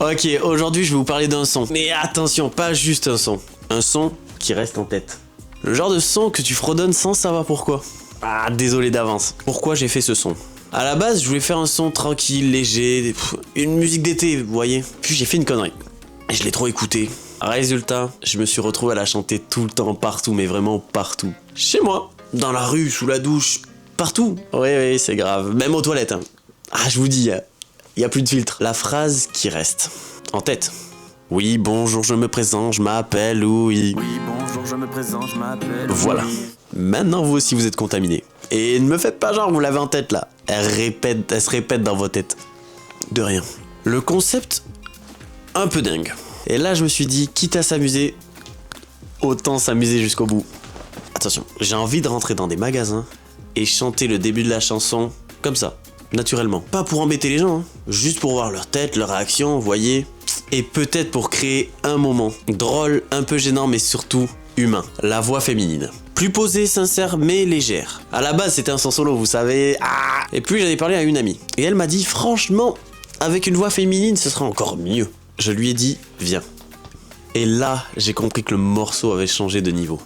Ok, aujourd'hui je vais vous parler d'un son. Mais attention, pas juste un son. Un son qui reste en tête. Le genre de son que tu fredonnes sans savoir pourquoi. Ah, désolé d'avance. Pourquoi j'ai fait ce son? À la base, je voulais faire un son tranquille, léger, une musique d'été, vous voyez. Puis j'ai fait une connerie. Je l'ai trop écouté. Résultat, je me suis retrouvé à la chanter tout le temps, partout, mais vraiment partout. Chez moi, dans la rue, sous la douche, partout. Oui, c'est grave. Même aux toilettes. Hein. Ah, je vous dis, il y a plus de filtre. La phrase qui reste en tête. Oui, bonjour, je me présente, je m'appelle Louis. Oui, bonjour, je me présente, je m'appelle Louis. Voilà. Maintenant, vous aussi, vous êtes contaminé. Et ne me faites pas genre, vous l'avez en tête là. Elle se répète dans vos têtes. De rien. Le concept, un peu dingue. Et là, je me suis dit, quitte à s'amuser, autant s'amuser jusqu'au bout. Attention, j'ai envie de rentrer dans des magasins et chanter le début de la chanson comme ça, naturellement. Pas pour embêter les gens, hein. Juste pour voir leur tête, leur réaction, vous voyez. Et peut-être pour créer un moment drôle, un peu gênant, mais surtout humain. La voix féminine. Plus posée, sincère, mais légère. À la base, c'était un son solo, vous savez. Ah, et puis, j'en ai parlé à une amie. Et elle m'a dit, franchement, avec une voix féminine, ce sera encore mieux. Je lui ai dit, viens. Et là, j'ai compris que le morceau avait changé de niveau.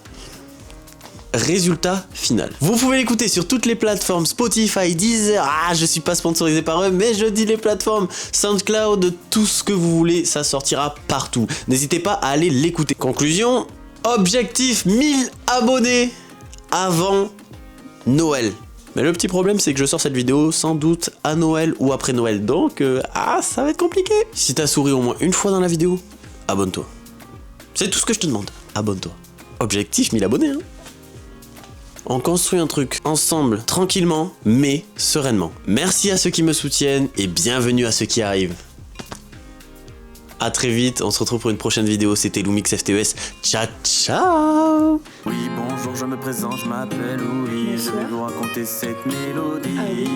Résultat final. Vous pouvez l'écouter sur toutes les plateformes Spotify, Deezer, je suis pas sponsorisé par eux, mais je dis les plateformes SoundCloud, tout ce que vous voulez, ça sortira partout. N'hésitez pas à aller l'écouter. Conclusion, objectif 1000 abonnés avant Noël. Mais le petit problème, c'est que je sors cette vidéo sans doute à Noël ou après Noël, donc ça va être compliqué. Si t'as souri au moins une fois dans la vidéo, abonne-toi. C'est tout ce que je te demande, abonne-toi. Objectif 1000 abonnés, hein. On construit un truc ensemble, tranquillement, mais sereinement. Merci à ceux qui me soutiennent et bienvenue à ceux qui arrivent. A très vite, on se retrouve pour une prochaine vidéo, c'était Lumix FTES. Ciao, ciao. Oui, bonjour, je me présente, je m'appelle Louis. Je vais vous raconter cette mélodie.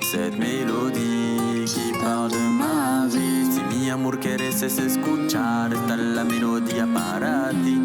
Cette mélodie qui parle de ma vie. Si mi amor quieres escuchar, esta es la melodía para ti.